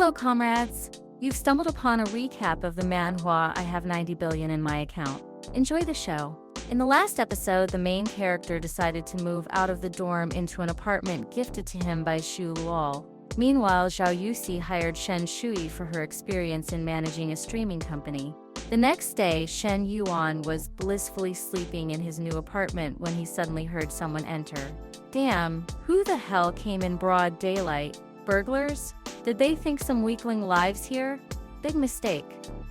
Hello comrades! You've stumbled upon a recap of the manhwa I have 90 billion in my account. Enjoy the show. In the last episode, the main character decided to move out of the dorm into an apartment gifted to him by Shu Luol. Meanwhile, Zhao Yuci hired Shen Shui for her experience in managing a streaming company. The next day, Shen Yuan was blissfully sleeping in his new apartment when he suddenly heard someone enter. Damn, who the hell came in broad daylight? Burglars? Did they think some weakling lives here? Big mistake.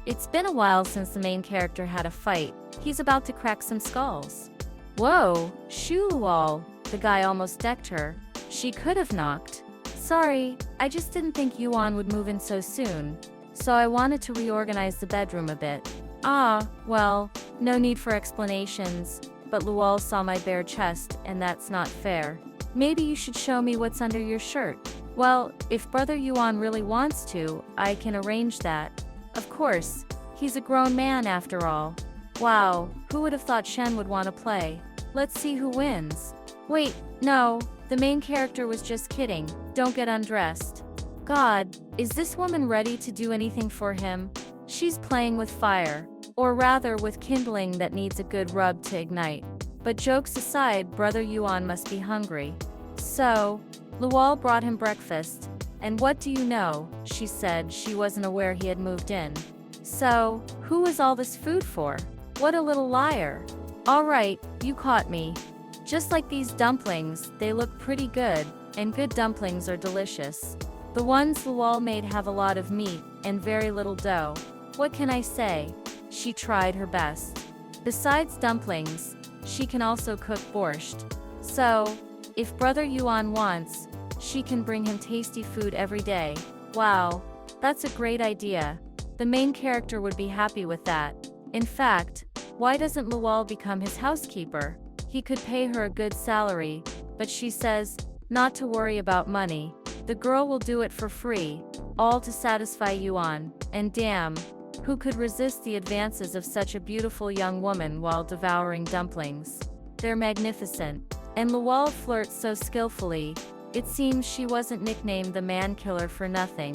It's been a while since the main character had a fight. He's about to crack some skulls. Whoa, Shu Luol. The guy almost decked her. She could have knocked. Sorry, I just didn't think Yuan would move in so soon. So I wanted to reorganize the bedroom a bit. Ah, well, no need for explanations, but Luol saw my bare chest and that's not fair. Maybe you should show me what's under your shirt. Well, if brother Yuan really wants to, I can arrange that. Of course, he's a grown man after all. Wow, who would have thought Shen would want to play? Let's see who wins. Wait, no, the main character was just kidding. Don't get undressed. God, is this woman ready to do anything for him? She's playing with fire, or rather with kindling that needs a good rub to ignite. But jokes aside, brother Yuan must be hungry. So, Luol brought him breakfast, and what do you know, she said she wasn't aware he had moved in. So, who was all this food for? What a little liar. Alright, you caught me. Just like these dumplings, they look pretty good, and good dumplings are delicious. The ones Luol made have a lot of meat, and very little dough. What can I say? She tried her best. Besides dumplings, she can also cook borscht. So, if brother Yuan wants, she can bring him tasty food every day. Wow, that's a great idea. The main character would be happy with that. In fact, why doesn't Luol become his housekeeper? He could pay her a good salary, but she says, not to worry about money. The girl will do it for free, all to satisfy Yuan. And damn, who could resist the advances of such a beautiful young woman while devouring dumplings? They're magnificent. And Luol flirts so skillfully, it seems she wasn't nicknamed the man killer for nothing.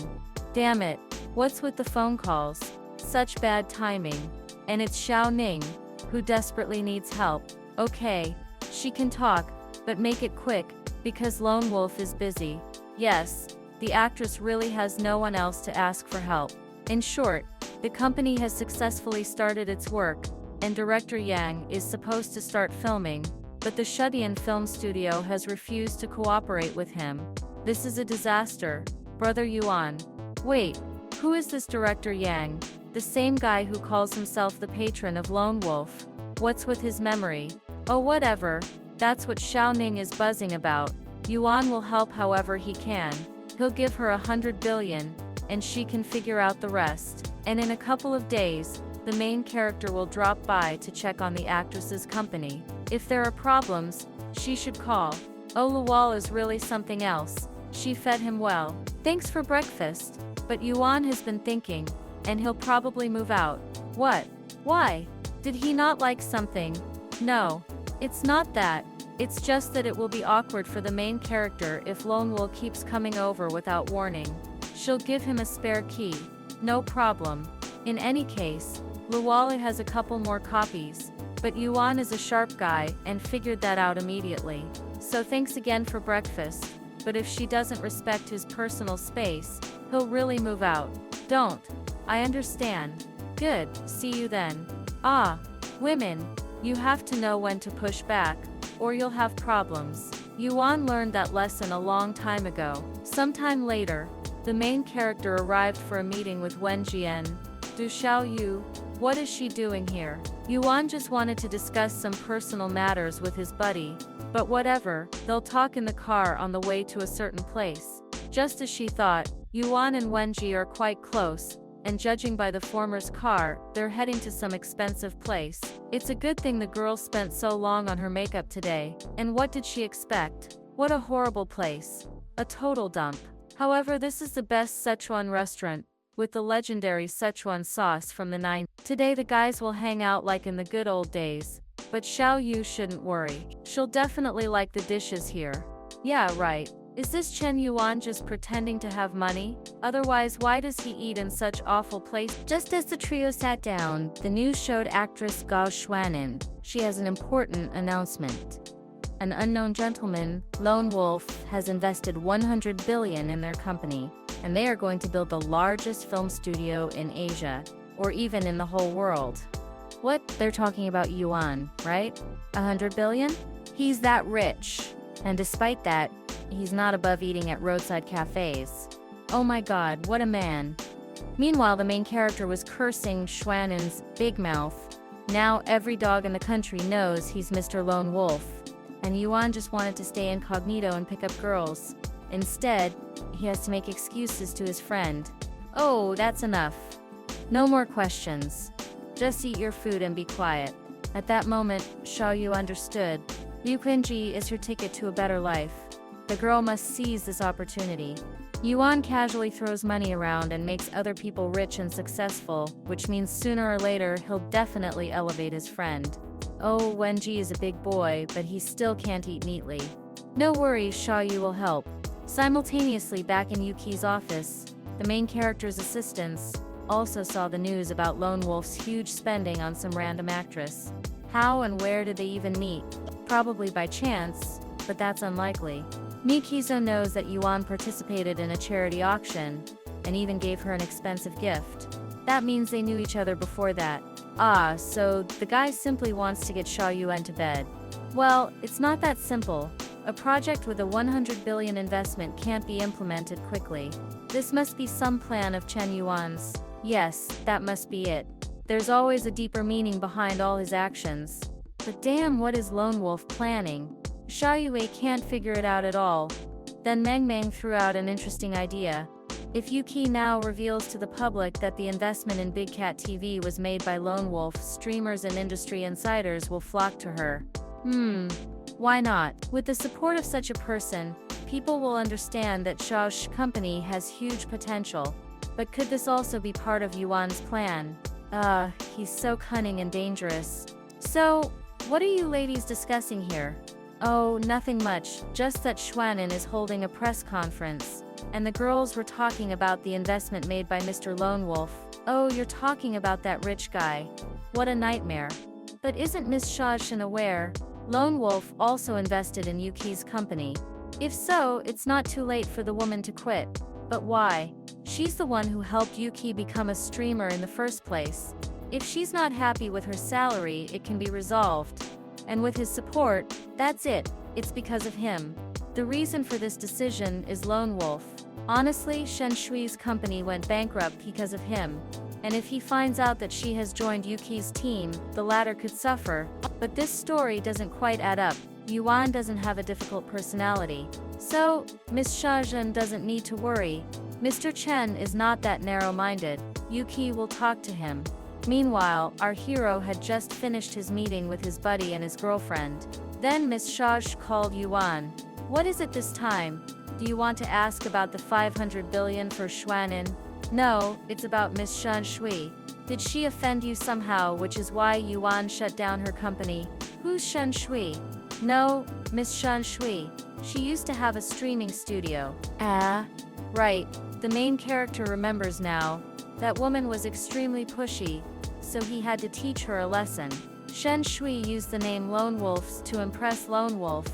Damn it, what's with the phone calls? Such bad timing. And it's Xiao Ning, who desperately needs help. Okay, she can talk, but make it quick, because Lone Wolf is busy. Yes, the actress really has no one else to ask for help. In short, the company has successfully started its work, and director Yang is supposed to start filming, but the Shudian film studio has refused to cooperate with him. This is a disaster, brother Yuan. Wait, who is this director Yang? The same guy who calls himself the patron of Lone Wolf. What's with his memory? Oh whatever, that's what Xiao Ning is buzzing about. Yuan will help however he can. He'll give her 100 billion, and she can figure out the rest. And in a couple of days, the main character will drop by to check on the actress's company. If there are problems, she should call. Oh, Luol is really something else. She fed him well. Thanks for breakfast. But Yuan has been thinking, and he'll probably move out. What? Why? Did he not like something? No. It's not that. It's just that it will be awkward for the main character if Lone Wolf keeps coming over without warning. She'll give him a spare key. No problem. In any case, Luol has a couple more copies, but Yuan is a sharp guy and figured that out immediately. So thanks again for breakfast, but if she doesn't respect his personal space, he'll really move out. Don't. I understand. Good, see you then. Ah, women, you have to know when to push back, or you'll have problems. Yuan learned that lesson a long time ago. Sometime later, the main character arrived for a meeting with Wen Jian. Du Xiaoyu, what is she doing here? Yuan just wanted to discuss some personal matters with his buddy. But whatever, they'll talk in the car on the way to a certain place. Just as she thought, Yuan and Wenji are quite close, and judging by the former's car, they're heading to some expensive place. It's a good thing the girl spent so long on her makeup today. And what did she expect? What a horrible place. A total dump. However, this is the best Sichuan restaurant, with the legendary Sichuan sauce from the 90s. Today the guys will hang out like in the good old days. But Xiao Yu shouldn't worry. She'll definitely like the dishes here. Yeah, right. Is this Chen Yuan just pretending to have money? Otherwise, why does he eat in such awful places? Just as the trio sat down, the news showed actress Gao Xuanin. She has an important announcement. An unknown gentleman, Lone Wolf, has invested 100 billion in their company, and they are going to build the largest film studio in Asia, or even in the whole world. What? They're talking about Yuan, right? 100 billion? He's that rich. And despite that, he's not above eating at roadside cafes. Oh my god, what a man. Meanwhile, the main character was cursing Xuanin's big mouth. Now every dog in the country knows he's Mr. Lone Wolf. And Yuan just wanted to stay incognito and pick up girls. Instead, he has to make excuses to his friend. Oh, that's enough. No more questions. Just eat your food and be quiet. At that moment, Xiaoyu understood. Liu Qinji is her ticket to a better life. The girl must seize this opportunity. Yuan casually throws money around and makes other people rich and successful, which means sooner or later he'll definitely elevate his friend. Oh, Wenji is a big boy, but he still can't eat neatly. No worries, Xiaoyu will help. Simultaneously, back in Yuki's office, the main character's assistants also saw the news about Lone Wolf's huge spending on some random actress. How and where did they even meet? Probably by chance, but that's unlikely. Mikizo knows that Yuan participated in a charity auction, and even gave her an expensive gift. That means they knew each other before that. Ah, so the guy simply wants to get Xiaoyuan to bed. Well, it's not that simple. A project with a 100 billion investment can't be implemented quickly. This must be some plan of Chen Yuan's. Yes, that must be it. There's always a deeper meaning behind all his actions. But damn, what is Lone Wolf planning? Xiaoyue can't figure it out at all. Then Meng Meng threw out an interesting idea. If Yuki now reveals to the public that the investment in Big Cat TV was made by Lone Wolf, streamers and industry insiders will flock to her. Why not? With the support of such a person, people will understand that Xiao's company has huge potential. But could this also be part of Yuan's plan? He's so cunning and dangerous. So, what are you ladies discussing here? Oh, nothing much, just that Xuanin is holding a press conference. And the girls were talking about the investment made by Mr. Lone Wolf. Oh, you're talking about that rich guy. What a nightmare. But isn't Miss Shaoxin aware? Lone Wolf also invested in Yuki's company. If so, it's not too late for the woman to quit. But why? She's the one who helped Yuki become a streamer in the first place. If she's not happy with her salary, it can be resolved. And with his support, that's it. It's because of him. The reason for this decision is Lone Wolf. Honestly, Shen Shui's company went bankrupt because of him. And if he finds out that she has joined Yuki's team, the latter could suffer. But this story doesn't quite add up. Yuan doesn't have a difficult personality. So, Miss Shaoxin doesn't need to worry. Mr. Chen is not that narrow-minded. Yuki will talk to him. Meanwhile, our hero had just finished his meeting with his buddy and his girlfriend. Then Miss Shaox called Yuan. What is it this time? Do you want to ask about the 500 billion for Xuanin? No, it's about Miss Shen Shui. Did she offend you somehow, which is why Yuan shut down her company? Who's Shen Shui? No, Miss Shen Shui. She used to have a streaming studio. Ah, right. The main character remembers now. That woman was extremely pushy, so he had to teach her a lesson. Shen Shui used the name Lone Wolves to impress Lone Wolf.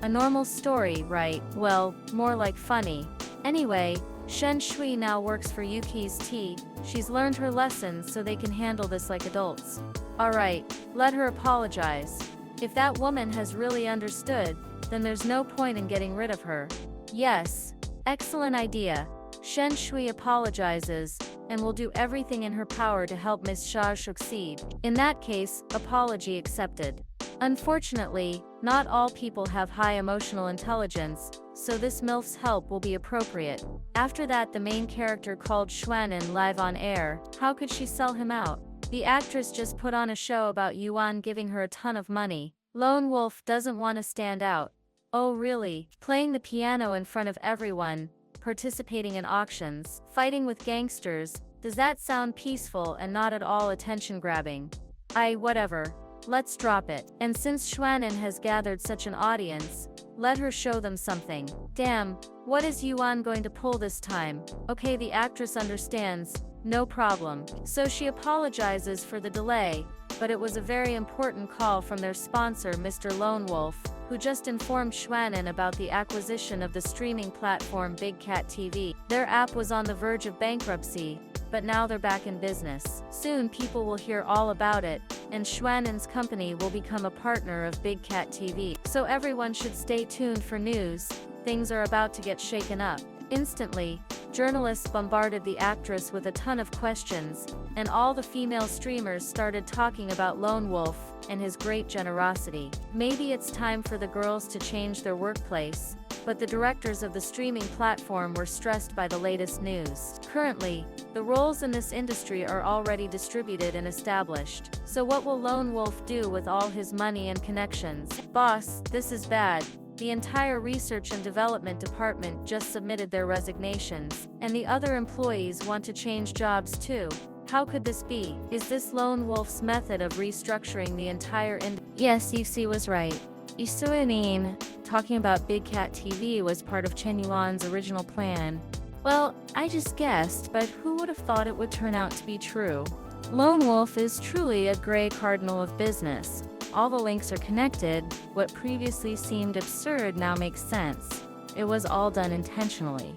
A normal story, right? Well, more like funny. Anyway, Shen Shui now works for Yuki's tea. She's learned her lessons so they can handle this like adults. Alright, let her apologize. If that woman has really understood, then there's no point in getting rid of her. Yes, excellent idea. Shen Shui apologizes, and will do everything in her power to help Miss Xia succeed. In that case, apology accepted. Unfortunately, not all people have high emotional intelligence, so this MILF's help will be appropriate. After that, the main character called Xuanin live on air. How could she sell him out? The actress just put on a show about Yuan giving her a ton of money. Lone Wolf doesn't want to stand out. Oh really? Playing the piano in front of everyone, participating in auctions, fighting with gangsters, does that sound peaceful and not at all attention-grabbing? Whatever. Let's drop it. And since Xuanin has gathered such an audience, Let her show them something. Damn, what is Yuan going to pull this time? Okay, the actress understands. No problem. So she apologizes for the delay, but it was a very important call from their sponsor, Mr. Lone Wolf, who just informed Cuiwen about the acquisition of the streaming platform Big Cat TV. Their app was on the verge of bankruptcy, but now they're back in business. Soon people will hear all about it, and Cuiwen's company will become a partner of Big Cat TV. So everyone should stay tuned for news. Things are about to get shaken up. Instantly, journalists bombarded the actress with a ton of questions, and all the female streamers started talking about Lone Wolf and his great generosity. Maybe it's time for the girls to change their workplace, but the directors of the streaming platform were stressed by the latest news. Currently, the roles in this industry are already distributed and established. So what will Lone Wolf do with all his money and connections? Boss, this is bad. The entire research and development department just submitted their resignations, and the other employees want to change jobs too. How could this be? Is this Lone Wolf's method of restructuring the entire industry? Yes, Yuci was right. Yuan talking about Big Cat TV was part of Yuan's original plan. Well, I just guessed, but who would have thought it would turn out to be true? Lone Wolf is truly a gray cardinal of business. All the links are connected. What previously seemed absurd now makes sense. It was all done intentionally.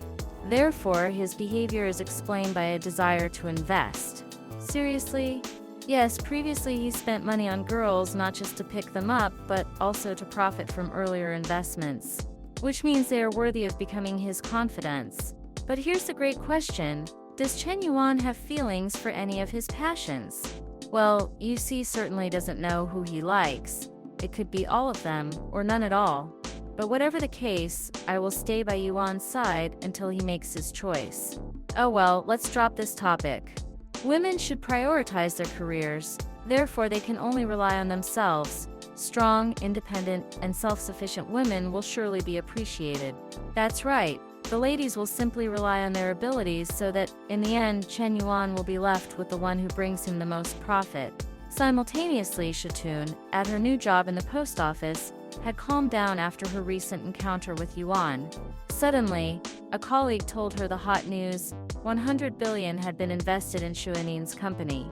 Therefore, his behavior is explained by a desire to invest. Seriously? Yes, previously he spent money on girls not just to pick them up, but also to profit from earlier investments. Which means they are worthy of becoming his confidants. But here's the great question. Does Yuan have feelings for any of his passions? Well, Yuci certainly doesn't know who he likes. It could be all of them, or none at all. But whatever the case, I will stay by Yuan's side until he makes his choice. Oh well, let's drop this topic. Women should prioritize their careers, therefore they can only rely on themselves. Strong, independent, and self-sufficient women will surely be appreciated. That's right. The ladies will simply rely on their abilities so that, in the end, Yuan will be left with the one who brings him the most profit. Simultaneously, Shatun, at her new job in the post office, had calmed down after her recent encounter with Yuan. Suddenly, a colleague told her the hot news: 100 billion had been invested in Cuiwen's company.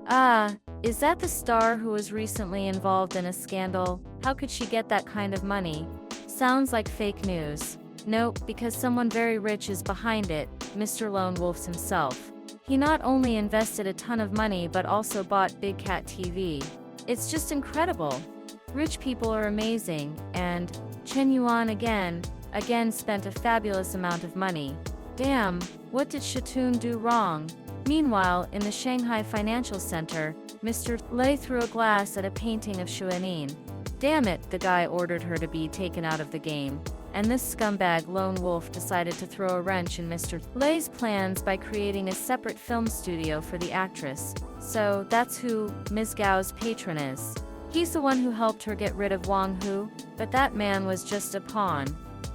Ah, is that the star who was recently involved in a scandal? How could she get that kind of money? Sounds like fake news. Nope, because someone very rich is behind it, Mr. Lone Wolf himself. He not only invested a ton of money but also bought Big Cat TV. It's just incredible. Rich people are amazing, and Yuan again spent a fabulous amount of money. Damn, what did Shatun do wrong? Meanwhile, in the Shanghai Financial Center, Mr. Lei threw a glass at a painting of Cuiwen. Damn it, the guy ordered her to be taken out of the game. And this scumbag Lone Wolf decided to throw a wrench in Mr. Lei's plans by creating a separate film studio for the actress. So that's who Ms. Gao's patron is. He's the one who helped her get rid of Wang Hu, but that man was just a pawn.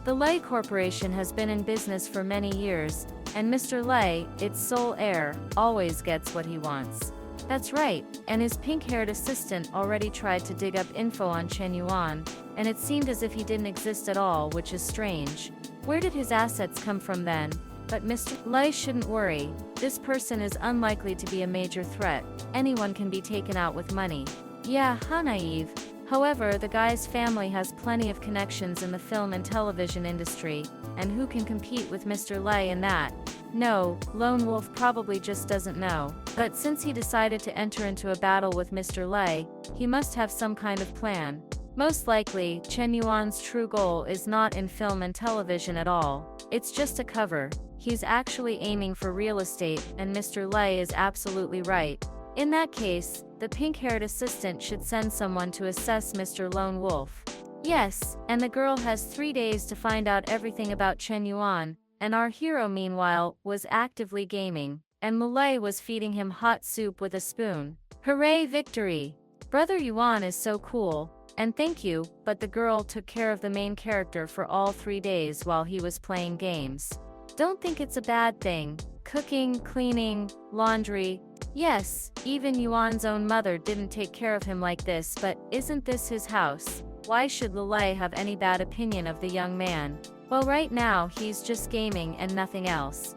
The Lei Corporation has been in business for many years, and Mr. Lei, its sole heir, always gets what he wants. That's right, and his pink-haired assistant already tried to dig up info on Yuan, and it seemed as if he didn't exist at all, which is strange. Where did his assets come from then? But Mr. Lei shouldn't worry. This person is unlikely to be a major threat. Anyone can be taken out with money. Yeah, how naive. However, the guy's family has plenty of connections in the film and television industry, and who can compete with Mr. Lei in that? No, Lone Wolf probably just doesn't know. But since he decided to enter into a battle with Mr. Lei, he must have some kind of plan. Most likely, Yuan's true goal is not in film and television at all. It's just a cover. He's actually aiming for real estate, and Mr. Lei is absolutely right. In that case, the pink-haired assistant should send someone to assess Mr. Lone Wolf. Yes, and the girl has 3 days to find out everything about Yuan, and our hero meanwhile was actively gaming, and Lei was feeding him hot soup with a spoon. Hooray, victory! Brother Yuan is so cool, and thank you, but the girl took care of the main character for all 3 days while he was playing games. Don't think it's a bad thing. Cooking, cleaning, laundry. Yes, even Yuan's own mother didn't take care of him like this, but isn't this his house? Why should Lele have any bad opinion of the young man? Well, right now he's just gaming and nothing else.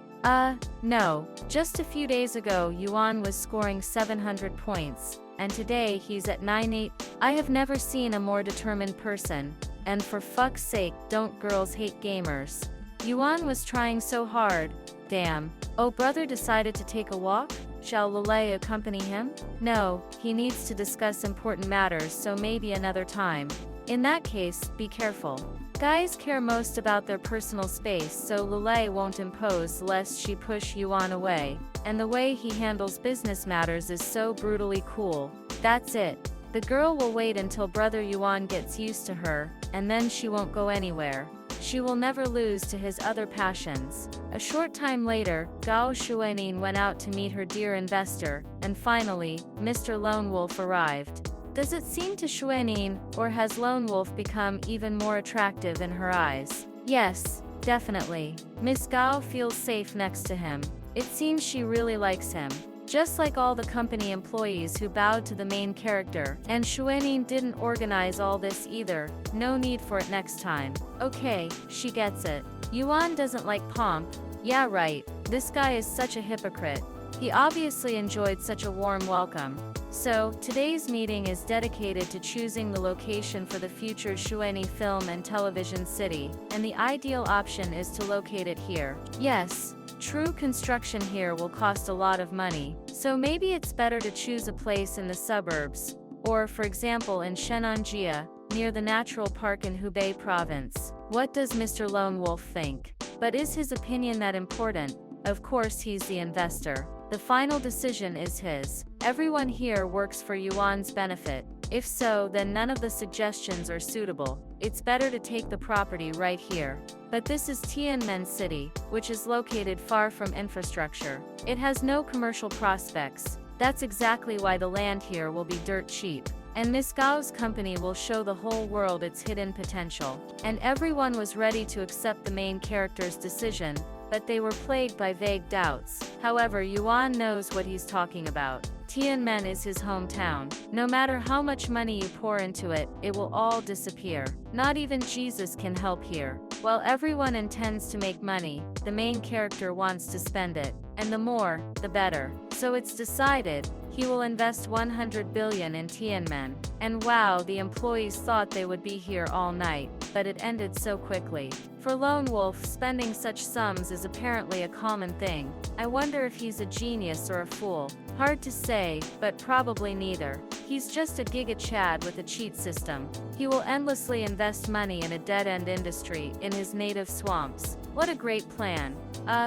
No. Just a few days ago Yuan was scoring 700 points, and today he's at 98. I have never seen a more determined person. And for fuck's sake, don't girls hate gamers? Yuan was trying so hard. Damn. Oh, brother decided to take a walk? Shall Lele accompany him? No, he needs to discuss important matters, so maybe another time. In that case, be careful. Guys care most about their personal space, so Lele won't impose lest she push Yuan away. And the way he handles business matters is so brutally cool. That's it. The girl will wait until brother Yuan gets used to her, and then she won't go anywhere. She will never lose to his other passions. A short time later, Gao Shuenin went out to meet her dear investor, and finally, Mr. Lone Wolf arrived. Does it seem to Shuenin, or has Lone Wolf become even more attractive in her eyes? Yes, definitely. Miss Gao feels safe next to him. It seems she really likes him. Just like all the company employees who bowed to the main character, and Shuenin didn't organize all this either. No need for it next time. Okay, she gets it. Yuan doesn't like pomp. Yeah, right. This guy is such a hypocrite. He obviously enjoyed such a warm welcome. So, today's meeting is dedicated to choosing the location for the future Shueni film and television city, and the ideal option is to locate it here. Yes, true construction here will cost a lot of money, so maybe it's better to choose a place in the suburbs, or for example in Shenanjia, near the natural park in Hubei province. What does Mr. Lone Wolf think? But is his opinion that important? Of course he's the investor. The final decision is his. Everyone here works for Yuan's benefit. If so, then none of the suggestions are suitable. It's better to take the property right here. But this is Tianmen City, which is located far from infrastructure. It has no commercial prospects. That's exactly why the land here will be dirt cheap. And Miss Gao's company will show the whole world its hidden potential. And everyone was ready to accept the main character's decision, but they were plagued by vague doubts. However, Yuan knows what he's talking about. Tianmen is his hometown. No matter how much money you pour into it, it will all disappear. Not even Jesus can help here. While everyone intends to make money, the main character wants to spend it. And the more, the better. So it's decided, he will invest 100 billion in Tianmen. And wow, the employees thought they would be here all night, but it ended so quickly. For Lone Wolf, spending such sums is apparently a common thing. I wonder if he's a genius or a fool. Hard to say, but probably neither. He's just a Giga Chad with a cheat system. He will endlessly invest money in a dead-end industry in his native swamps. What a great plan.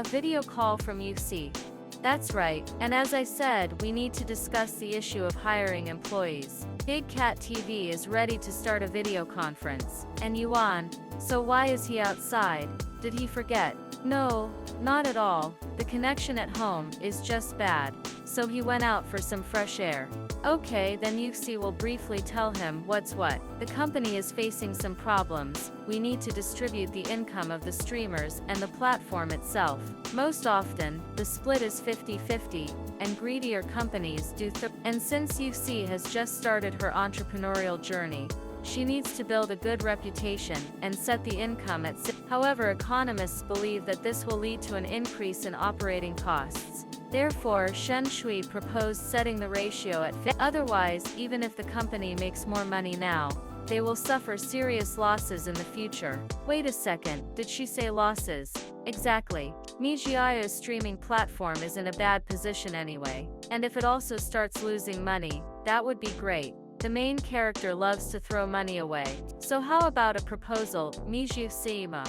Video call from Yuci. That's right, and as I said, we need to discuss the issue of hiring employees. Big Cat TV is ready to start a video conference. And Yuan, so why is he outside? Did he forget? No, not at all. The connection at home is just bad. So he went out for some fresh air. Okay, then Yuci will briefly tell him what's what. The company is facing some problems. We need to distribute the income of the streamers and the platform itself. Most often, the split is 50-50, and greedier companies do and since Yuci has just started her entrepreneurial journey, she needs to build a good reputation and set the income at However, economists believe that this will lead to an increase in operating costs. Therefore, Shen Shui proposed setting the ratio at Otherwise, even if the company makes more money now, they will suffer serious losses in the future. Wait a second, did she say losses? Exactly. Mijiaya's streaming platform is in a bad position anyway. And if it also starts losing money, that would be great. The main character loves to throw money away. So how about a proposal, Miju Seima?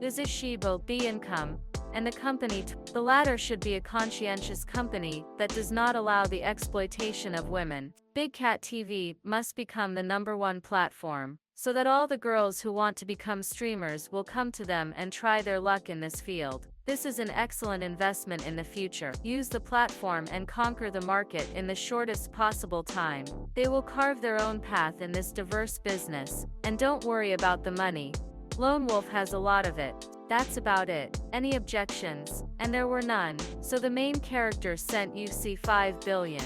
Uzishibo B income, and the company the latter should be a conscientious company that does not allow the exploitation of women. Big Cat TV must become the #1 platform, so that all the girls who want to become streamers will come to them and try their luck in this field. This is an excellent investment in the future. Use the platform and conquer the market in the shortest possible time. They will carve their own path in this diverse business, and don't worry about the money. Lone Wolf has a lot of it. That's about it. Any objections? And there were none. So the main character sent Yuci 5 billion.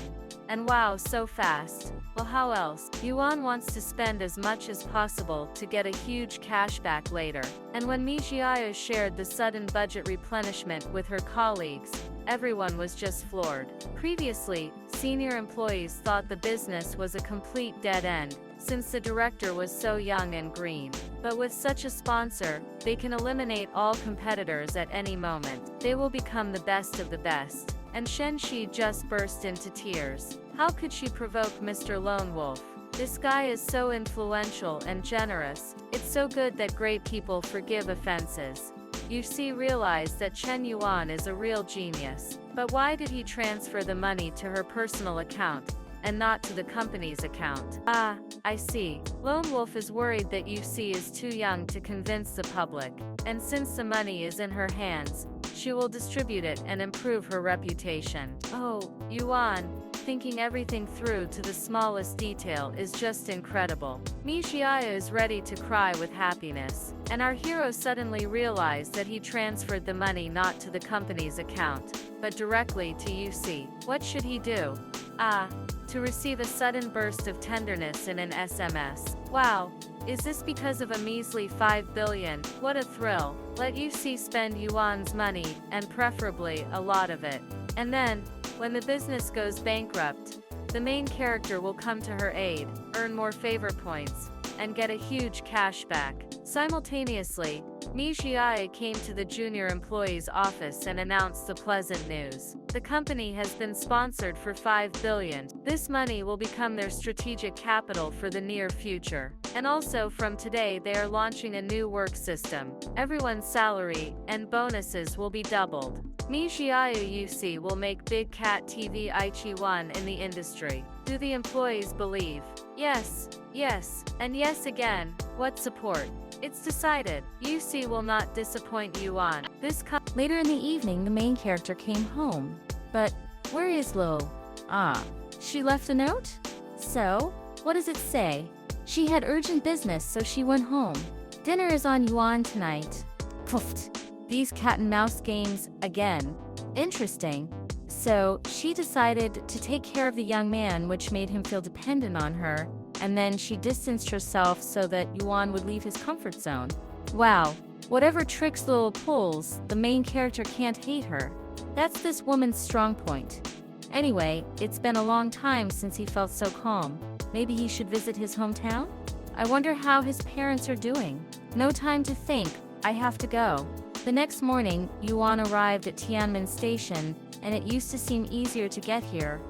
And wow, so fast. Well, how else? Yuan wants to spend as much as possible to get a huge cashback later. And when Mijiaya shared the sudden budget replenishment with her colleagues, everyone was just floored. Previously, senior employees thought the business was a complete dead end, since the director was so young and green. But with such a sponsor, they can eliminate all competitors at any moment. They will become the best of the best. And Shenxi just burst into tears. How could she provoke Mr. Lone Wolf? This guy is so influential and generous. It's so good that great people forgive offenses. Yuci realized that Chen Yuan is a real genius. But why did he transfer the money to her personal account, and not to the company's account? Ah, I see. Lone Wolf is worried that Yuci is too young to convince the public, and since the money is in her hands, she will distribute it and improve her reputation. Oh, Yuan, thinking everything through to the smallest detail is just incredible. Mijiaya is ready to cry with happiness, and our hero suddenly realized that he transferred the money not to the company's account, but directly to Yuci. What should he do? To receive a sudden burst of tenderness in an SMS. Wow, is this because of a measly 5 billion? What a thrill. Let Yuci spend Yuan's money, and preferably a lot of it. And then, when the business goes bankrupt, the main character will come to her aid, earn more favor points, and get a huge cashback. Simultaneously, Mijiaya came to the junior employee's office and announced the pleasant news. The company has been sponsored for 5 billion. This money will become their strategic capital for the near future. And also from today they are launching a new work system. Everyone's salary and bonuses will be doubled. Mijiaya Yuci will make Big Cat TV Ichiwan in the industry. Do the employees believe? Yes, yes, and yes again. What support? It's decided. Yuci will not disappoint Yuan. Later in the evening, the main character came home. But where is Lo? She left a note? So, what does it say? She had urgent business, so she went home. Dinner is on Yuan tonight. Poofed. These cat and mouse games, again. Interesting. So, she decided to take care of the young man, which made him feel dependent on her, and then she distanced herself so that Yuan would leave his comfort zone. Wow, whatever tricks Lil pulls, the main character can't hate her. That's this woman's strong point. Anyway, it's been a long time since he felt so calm. Maybe he should visit his hometown? I wonder how his parents are doing. No time to think, I have to go. The next morning, Yuan arrived at Tianmen Station, and it used to seem easier to get here.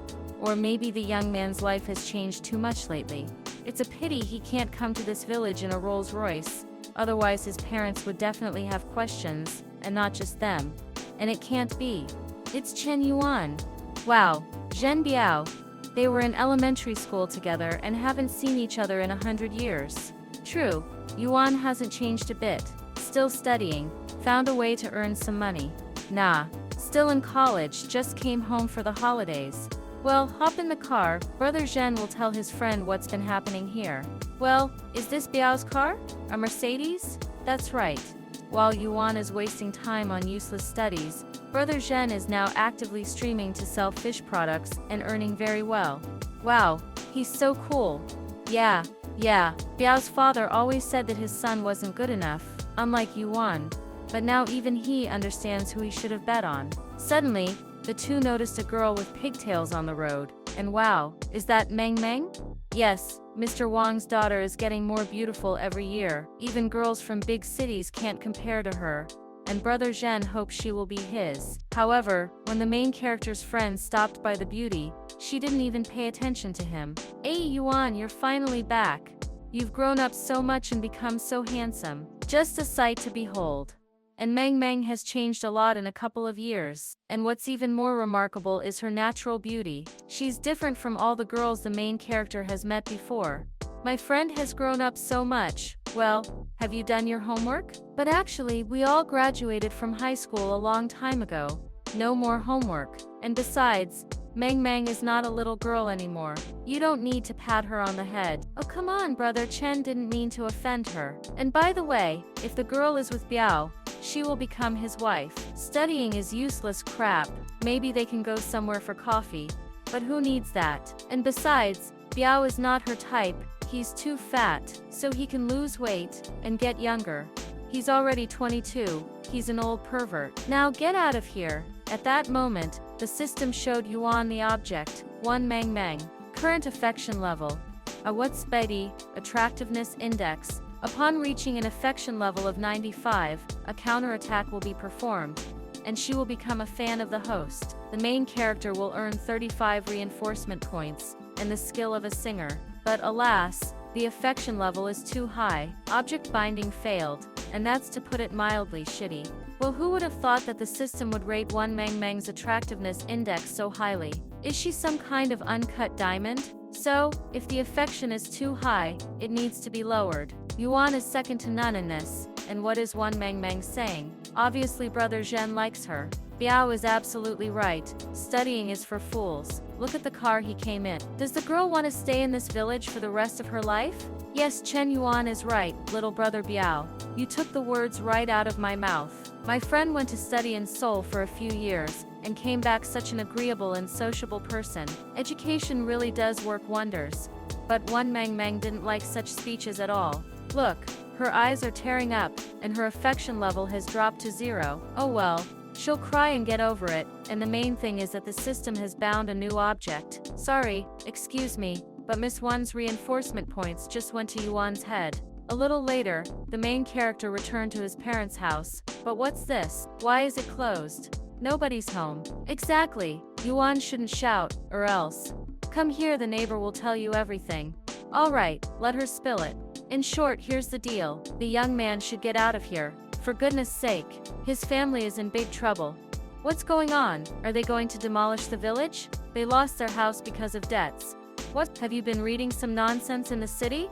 Or maybe the young man's life has changed too much lately. It's a pity he can't come to this village in a Rolls Royce, otherwise his parents would definitely have questions, and not just them. And it can't be. It's Chen Yuan. Wow, Zhen Biao. They were in elementary school together and haven't seen each other in 100 years. True, Yuan hasn't changed a bit. Still studying, found a way to earn some money. Nah, still in college, just came home for the holidays. Well, hop in the car, Brother Zhen will tell his friend what's been happening here. Well, is this Biao's car? A Mercedes? That's right. While Yuan is wasting time on useless studies, Brother Zhen is now actively streaming to sell fish products and earning very well. Wow, he's so cool. Yeah, Biao's father always said that his son wasn't good enough, unlike Yuan. But now even he understands who he should have bet on. Suddenly, the two noticed a girl with pigtails on the road, and wow, is that Meng Meng? Yes, Mr. Wang's daughter is getting more beautiful every year. Even girls from big cities can't compare to her, and Brother Zhen hopes she will be his. However, when the main character's friend stopped by the beauty, she didn't even pay attention to him. Hey Yuan, you're finally back. You've grown up so much and become so handsome. Just a sight to behold. And Meng Meng has changed a lot in a couple of years. And what's even more remarkable is her natural beauty. She's different from all the girls the main character has met before. My friend has grown up so much. Well, have you done your homework? But actually, we all graduated from high school a long time ago. No more homework. And besides, Meng Meng is not a little girl anymore. You don't need to pat her on the head. Oh come on, Brother Chen didn't mean to offend her. And by the way, if the girl is with Biao, she will become his wife. Studying is useless crap. Maybe they can go somewhere for coffee. but who needs that? And besides, Biao is not her type, he's too fat, so he can lose weight and get younger. He's already 22, he's an old pervert. Now get out of here. At that moment, the system showed Yuan the object, one Mang Mang. Current affection level. A what's Betty, attractiveness index. Upon reaching an affection level of 95, a counterattack will be performed, and she will become a fan of the host. The main character will earn 35 reinforcement points, and the skill of a singer. But alas, the affection level is too high. Object binding failed, and that's to put it mildly shitty. Well, who would have thought that the system would rate one Mang Mang's attractiveness index so highly? Is she some kind of uncut diamond? So, if the affection is too high, it needs to be lowered. Yuan is second to none in this, and what is one Mang Mang saying? Obviously brother Zhen likes her. Biao is absolutely right, studying is for fools. Look at the car he came in. Does the girl want to stay in this village for the rest of her life? Yes, Chen Yuan is right, little brother Biao. You took the words right out of my mouth. My friend went to study in Seoul for a few years, and came back such an agreeable and sociable person. Education really does work wonders. But one Mang Mang didn't like such speeches at all. Look, her eyes are tearing up, and her affection level has dropped to 0. Oh well, she'll cry and get over it, and the main thing is that the system has bound a new object. Sorry, excuse me, but Miss One's reinforcement points just went to Yuan's head. A little later, the main character returned to his parents' house. But what's this? Why is it closed? Nobody's home. Exactly. Yuan shouldn't shout, or else. Come here, the neighbor will tell you everything. Alright, let her spill it. In short, here's the deal. The young man should get out of here. For goodness sake. His family is in big trouble. What's going on? Are they going to demolish the village? They lost their house because of debts. What? Have you been reading some nonsense in the city?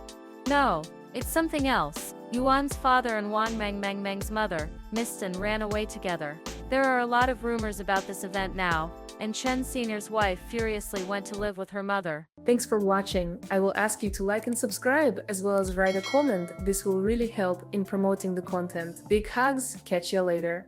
No, it's something else. Yuan's father and Wan Mang's mother missed and ran away together. There are a lot of rumors about this event now, and Chen Sr.'s wife furiously went to live with her mother. Thanks for watching. I will ask you to like and subscribe, as well as write a comment. This will really help in promoting the content. Big hugs, catch you later.